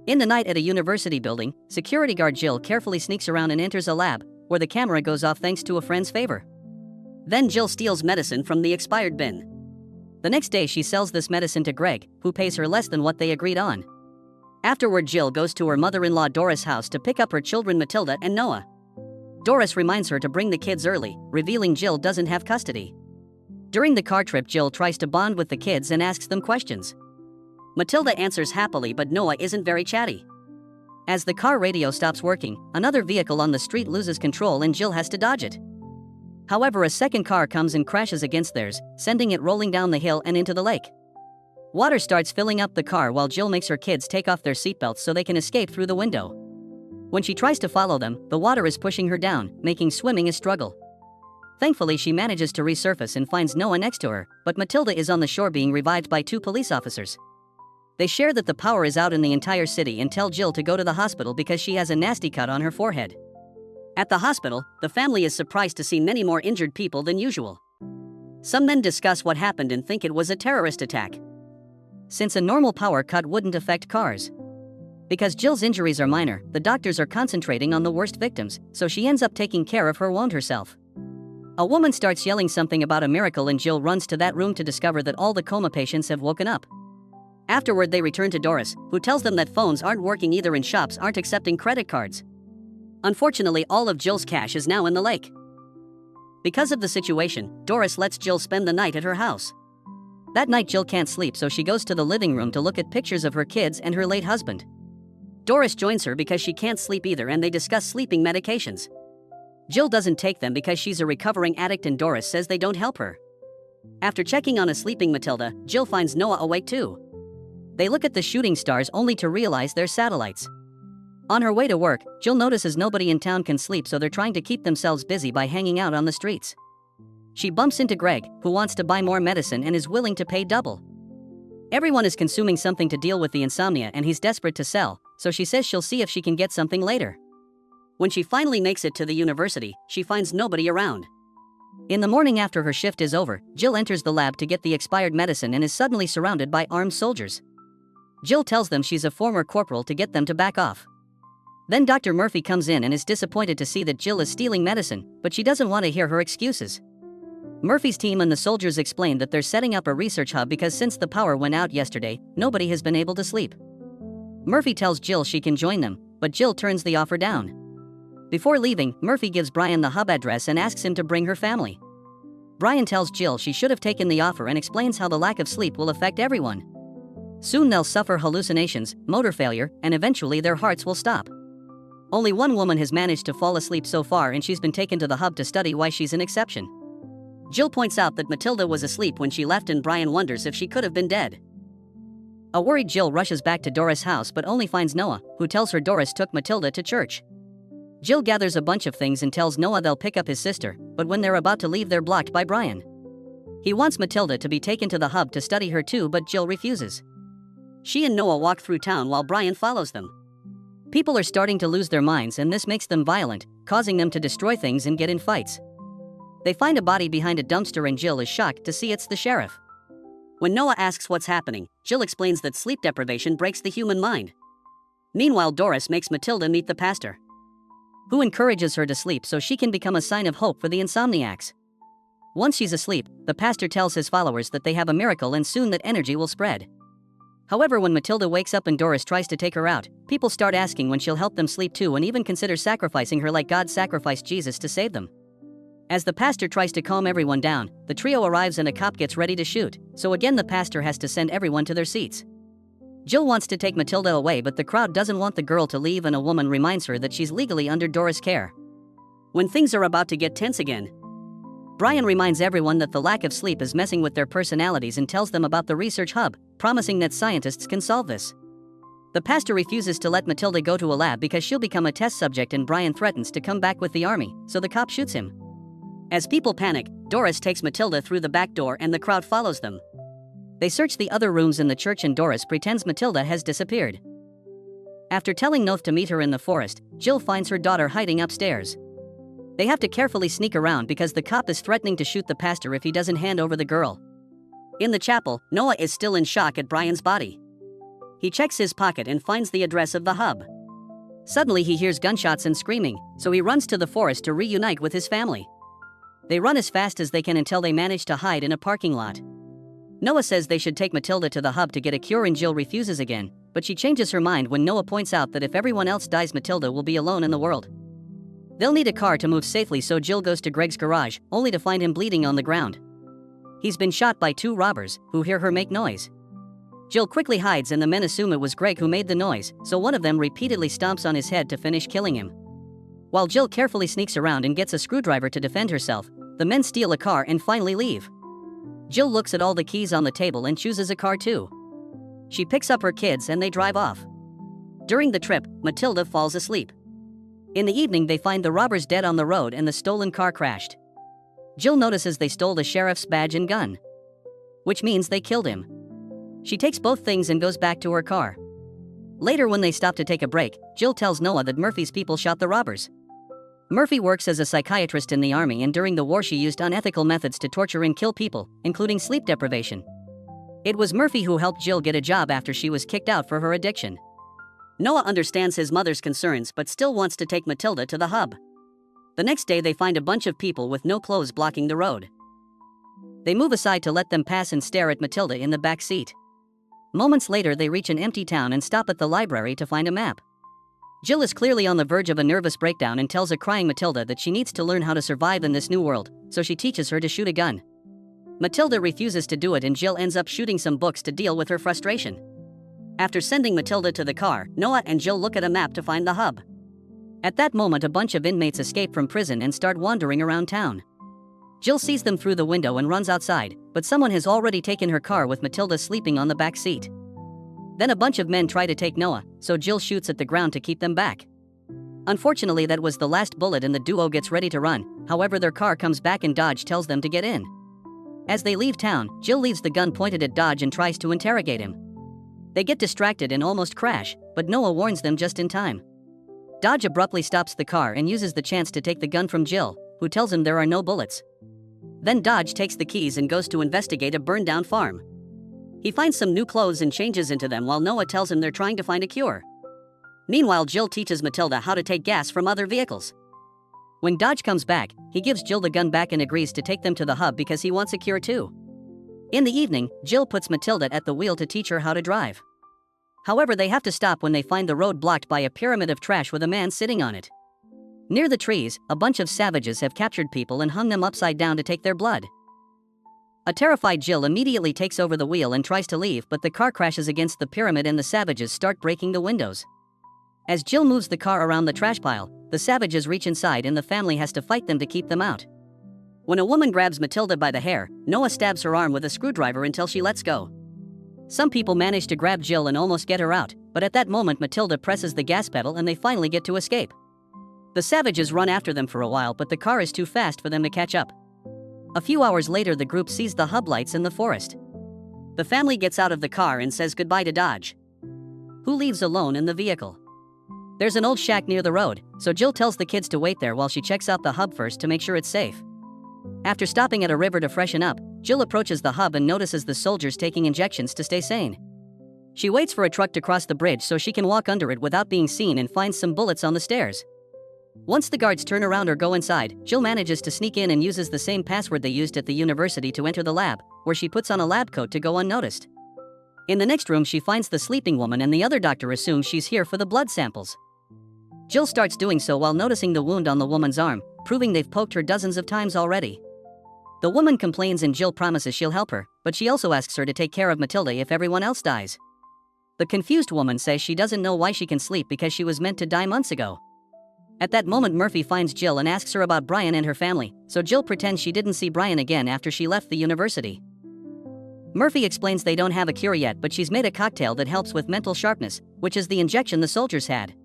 In the night at a university building, security guard Jill carefully sneaks around and enters a lab, where the camera goes off thanks to a friend's favor. Then Jill steals medicine from the expired bin. The next day she sells this medicine to Greg, who pays her less than what they agreed on. Afterward, Jill goes to her mother-in-law Doris' house to pick up her children Matilda and Noah. Doris reminds her to bring the kids early, revealing Jill doesn't have custody. During the car trip, Jill tries to bond with the kids and asks them questions. Matilda answers happily, but Noah isn't very chatty. As the car radio stops working, another vehicle on the street loses control and Jill has to dodge it. However, a second car comes and crashes against theirs, sending it rolling down the hill and into the lake. Water starts filling up the car while Jill makes her kids take off their seatbelts so they can escape through the window. When she tries to follow them, the water is pushing her down, making swimming a struggle. Thankfully, she manages to resurface and finds Noah next to her, but Matilda is on the shore being revived by 2 police officers. They share that the power is out in the entire city and tell Jill to go to the hospital because she has a nasty cut on her forehead. At the hospital, the family is surprised to see many more injured people than usual. Some then discuss what happened and think it was a terrorist attack, since a normal power cut wouldn't affect cars. Because Jill's injuries are minor, the doctors are concentrating on the worst victims, so she ends up taking care of her wound herself. A woman starts yelling something about a miracle and Jill runs to that room to discover that all the coma patients have woken up. Afterward, they return to Doris, who tells them that phones aren't working either and shops aren't accepting credit cards. Unfortunately, all of Jill's cash is now in the lake. Because of the situation, Doris lets Jill spend the night at her house. That night, Jill can't sleep, so she goes to the living room to look at pictures of her kids and her late husband. Doris joins her because she can't sleep either, and they discuss sleeping medications. Jill doesn't take them because she's a recovering addict and Doris says they don't help her. After checking on a sleeping Matilda, Jill finds Noah awake too. They look at the shooting stars only to realize they're satellites. On her way to work, Jill notices nobody in town can sleep, so they're trying to keep themselves busy by hanging out on the streets. She bumps into Greg, who wants to buy more medicine and is willing to pay double. Everyone is consuming something to deal with the insomnia and he's desperate to sell, so she says she'll see if she can get something later. When she finally makes it to the university, she finds nobody around. In the morning after her shift is over, Jill enters the lab to get the expired medicine and is suddenly surrounded by armed soldiers. Jill tells them she's a former corporal to get them to back off. Then Dr. Murphy comes in and is disappointed to see that Jill is stealing medicine, but she doesn't want to hear her excuses. Murphy's team and the soldiers explain that they're setting up a research hub because since the power went out yesterday, nobody has been able to sleep. Murphy tells Jill she can join them, but Jill turns the offer down. Before leaving, Murphy gives Brian the hub address and asks him to bring her family. Brian tells Jill she should have taken the offer and explains how the lack of sleep will affect everyone. Soon they'll suffer hallucinations, motor failure, and eventually their hearts will stop. Only one woman has managed to fall asleep so far, and she's been taken to the hub to study why she's an exception. Jill points out that Matilda was asleep when she left and Brian wonders if she could have been dead. A worried Jill rushes back to Doris' house but only finds Noah, who tells her Doris took Matilda to church. Jill gathers a bunch of things and tells Noah they'll pick up his sister, but when they're about to leave they're blocked by Brian. He wants Matilda to be taken to the hub to study her too, but Jill refuses. She and Noah walk through town while Brian follows them. People are starting to lose their minds and this makes them violent, causing them to destroy things and get in fights. They find a body behind a dumpster and Jill is shocked to see it's the sheriff. When Noah asks what's happening, Jill explains that sleep deprivation breaks the human mind. Meanwhile, Doris makes Matilda meet the pastor, who encourages her to sleep so she can become a sign of hope for the insomniacs. Once she's asleep, the pastor tells his followers that they have a miracle and soon that energy will spread. However, when Matilda wakes up and Doris tries to take her out, people start asking when she'll help them sleep too and even consider sacrificing her like God sacrificed Jesus to save them. As the pastor tries to calm everyone down, the trio arrives and a cop gets ready to shoot, so again the pastor has to send everyone to their seats. Jill wants to take Matilda away, but the crowd doesn't want the girl to leave and a woman reminds her that she's legally under Doris' care. When things are about to get tense again, Brian reminds everyone that the lack of sleep is messing with their personalities and tells them about the research hub, promising that scientists can solve this. The pastor refuses to let Matilda go to a lab because she'll become a test subject and Brian threatens to come back with the army, so the cop shoots him. As people panic, Doris takes Matilda through the back door and the crowd follows them. They search the other rooms in the church and Doris pretends Matilda has disappeared. After telling Noth to meet her in the forest, Jill finds her daughter hiding upstairs. They have to carefully sneak around because the cop is threatening to shoot the pastor if he doesn't hand over the girl. In the chapel, Noah is still in shock at Brian's body. He checks his pocket and finds the address of the hub. Suddenly he hears gunshots and screaming, so he runs to the forest to reunite with his family. They run as fast as they can until they manage to hide in a parking lot. Noah says they should take Matilda to the hub to get a cure and Jill refuses again, but she changes her mind when Noah points out that if everyone else dies, Matilda will be alone in the world. They'll need a car to move safely, so Jill goes to Greg's garage, only to find him bleeding on the ground. He's been shot by 2 robbers, who hear her make noise. Jill quickly hides and the men assume it was Greg who made the noise, so one of them repeatedly stomps on his head to finish killing him. While Jill carefully sneaks around and gets a screwdriver to defend herself, the men steal a car and finally leave. Jill looks at all the keys on the table and chooses a car too. She picks up her kids and they drive off. During the trip, Matilda falls asleep. In the evening they find the robbers dead on the road and the stolen car crashed. Jill notices they stole the sheriff's badge and gun, which means they killed him. She takes both things and goes back to her car. Later, when they stop to take a break, Jill tells Noah that Murphy's people shot the robbers. Murphy works as a psychiatrist in the army, and during the war she used unethical methods to torture and kill people, including sleep deprivation. It was Murphy who helped Jill get a job after she was kicked out for her addiction. Noah understands his mother's concerns but still wants to take Matilda to the hub. The next day they find a bunch of people with no clothes blocking the road. They move aside to let them pass and stare at Matilda in the back seat. Moments later they reach an empty town and stop at the library to find a map. Jill is clearly on the verge of a nervous breakdown and tells a crying Matilda that she needs to learn how to survive in this new world, so she teaches her to shoot a gun. Matilda refuses to do it and Jill ends up shooting some books to deal with her frustration. After sending Matilda to the car, Noah and Jill look at a map to find the hub. At that moment a bunch of inmates escape from prison and start wandering around town. Jill sees them through the window and runs outside, but someone has already taken her car with Matilda sleeping on the back seat. Then a bunch of men try to take Noah, so Jill shoots at the ground to keep them back. Unfortunately, that was the last bullet and the duo gets ready to run. However, their car comes back and Dodge tells them to get in. As they leave town, Jill leaves the gun pointed at Dodge and tries to interrogate him. They get distracted and almost crash, but Noah warns them just in time. Dodge abruptly stops the car and uses the chance to take the gun from Jill, who tells him there are no bullets. Then Dodge takes the keys and goes to investigate a burned-down farm. He finds some new clothes and changes into them while Noah tells him they're trying to find a cure. Meanwhile, Jill teaches Matilda how to take gas from other vehicles. When Dodge comes back, he gives Jill the gun back and agrees to take them to the hub because he wants a cure too. In the evening, Jill puts Matilda at the wheel to teach her how to drive. However, they have to stop when they find the road blocked by a pyramid of trash with a man sitting on it. Near the trees, a bunch of savages have captured people and hung them upside down to take their blood. A terrified Jill immediately takes over the wheel and tries to leave, but the car crashes against the pyramid and the savages start breaking the windows. As Jill moves the car around the trash pile, the savages reach inside and the family has to fight them to keep them out. When a woman grabs Matilda by the hair, Noah stabs her arm with a screwdriver until she lets go. Some people manage to grab Jill and almost get her out, but at that moment Matilda presses the gas pedal and they finally get to escape. The savages run after them for a while, but the car is too fast for them to catch up. A few hours later, the group sees the hub lights in the forest. The family gets out of the car and says goodbye to Dodge, who leaves alone in the vehicle. There's an old shack near the road, so Jill tells the kids to wait there while she checks out the hub first to make sure it's safe. After stopping at a river to freshen up, Jill approaches the hub and notices the soldiers taking injections to stay sane. She waits for a truck to cross the bridge so she can walk under it without being seen and finds some bullets on the stairs. Once the guards turn around or go inside, Jill manages to sneak in and uses the same password they used at the university to enter the lab, where she puts on a lab coat to go unnoticed. In the next room she finds the sleeping woman and the other doctor assumes she's here for the blood samples. Jill starts doing so while noticing the wound on the woman's arm, proving they've poked her dozens of times already. The woman complains and Jill promises she'll help her, but she also asks her to take care of Matilda if everyone else dies. The confused woman says she doesn't know why she can sleep because she was meant to die months ago. At that moment Murphy finds Jill and asks her about Brian and her family, so Jill pretends she didn't see Brian again after she left the university. Murphy explains they don't have a cure yet, but she's made a cocktail that helps with mental sharpness, which is the injection the soldiers had.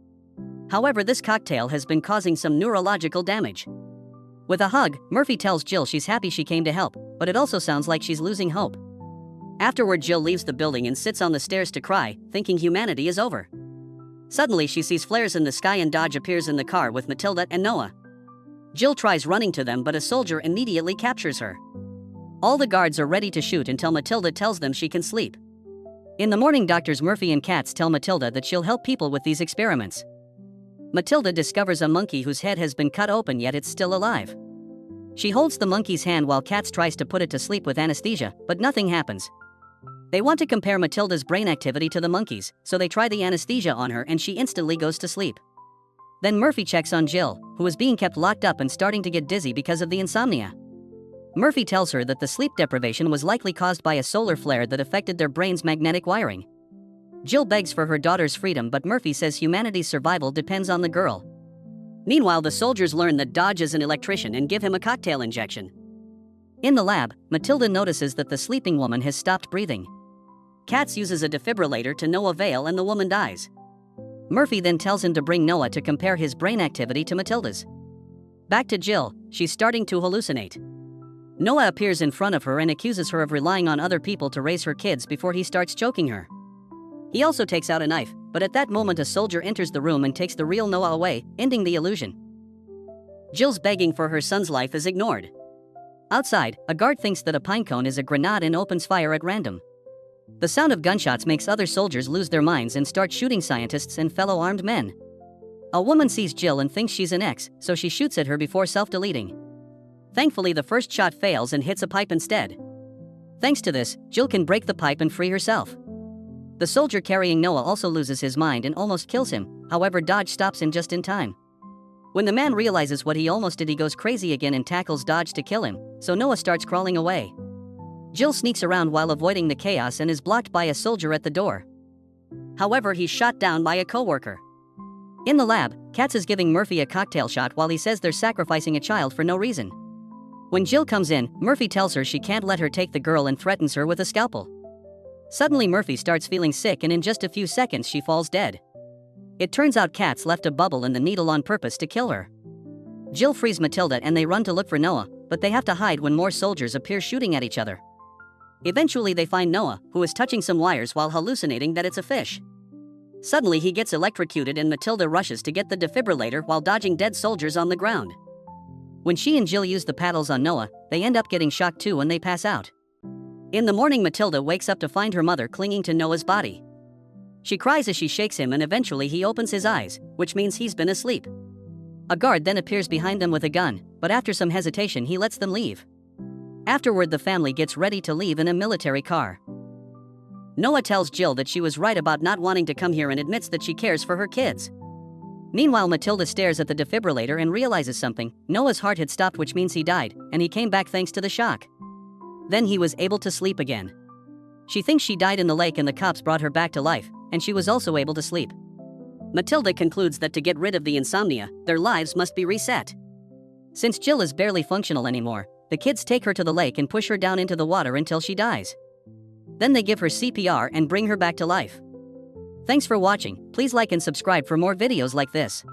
However, this cocktail has been causing some neurological damage. With a hug, Murphy tells Jill she's happy she came to help, but it also sounds like she's losing hope. Afterward, Jill leaves the building and sits on the stairs to cry, thinking humanity is over. Suddenly she sees flares in the sky and Dodge appears in the car with Matilda and Noah. Jill tries running to them, but a soldier immediately captures her. All the guards are ready to shoot until Matilda tells them she can sleep. In the morning, doctors Murphy and Katz tell Matilda that she'll help people with these experiments. Matilda discovers a monkey whose head has been cut open yet it's still alive. She holds the monkey's hand while Katz tries to put it to sleep with anesthesia, but nothing happens. They want to compare Matilda's brain activity to the monkey's, so they try the anesthesia on her and she instantly goes to sleep. Then Murphy checks on Jill, who is being kept locked up and starting to get dizzy because of the insomnia. Murphy tells her that the sleep deprivation was likely caused by a solar flare that affected their brain's magnetic wiring. Jill begs for her daughter's freedom, but Murphy says humanity's survival depends on the girl. Meanwhile, the soldiers learn that Dodge is an electrician and give him a cocktail injection. In the lab, Matilda notices that the sleeping woman has stopped breathing. Katz uses a defibrillator to no avail and the woman dies. Murphy then tells him to bring Noah to compare his brain activity to Matilda's. Back to Jill, she's starting to hallucinate. Noah appears in front of her and accuses her of relying on other people to raise her kids before he starts choking her. He also takes out a knife, but at that moment a soldier enters the room and takes the real Noah away, ending the illusion. Jill's begging for her son's life is ignored. Outside, a guard thinks that a pinecone is a grenade and opens fire at random. The sound of gunshots makes other soldiers lose their minds and start shooting scientists and fellow armed men. A woman sees Jill and thinks she's an ex, so she shoots at her before self-deleting. Thankfully, the first shot fails and hits a pipe instead. Thanks to this, Jill can break the pipe and free herself. The soldier carrying Noah also loses his mind and almost kills him, however Dodge stops him just in time. When the man realizes what he almost did, he goes crazy again and tackles Dodge to kill him, so Noah starts crawling away. Jill sneaks around while avoiding the chaos and is blocked by a soldier at the door. However, he's shot down by a coworker. In the lab, Katz is giving Murphy a cocktail shot while he says they're sacrificing a child for no reason. When Jill comes in, Murphy tells her she can't let her take the girl and threatens her with a scalpel. Suddenly Murphy starts feeling sick and in just a few seconds she falls dead. It turns out Katz left a bubble in the needle on purpose to kill her. Jill frees Matilda and they run to look for Noah, but they have to hide when more soldiers appear shooting at each other. Eventually they find Noah, who is touching some wires while hallucinating that it's a fish. Suddenly he gets electrocuted and Matilda rushes to get the defibrillator while dodging dead soldiers on the ground. When she and Jill use the paddles on Noah, they end up getting shocked too and they pass out. In the morning, Matilda wakes up to find her mother clinging to Noah's body. She cries as she shakes him and eventually he opens his eyes, which means he's been asleep. A guard then appears behind them with a gun, but after some hesitation he lets them leave. Afterward, the family gets ready to leave in a military car. Noah tells Jill that she was right about not wanting to come here and admits that she cares for her kids. Meanwhile, Matilda stares at the defibrillator and realizes something. Noah's heart had stopped, which means he died, and he came back thanks to the shock. Then he was able to sleep again. She thinks she died in the lake and the cops brought her back to life, and she was also able to sleep. Matilda concludes that to get rid of the insomnia, their lives must be reset. Since Jill is barely functional anymore, the kids take her to the lake and push her down into the water until she dies. Then they give her CPR and bring her back to life. Thanks for watching. Please like and subscribe for more videos like this.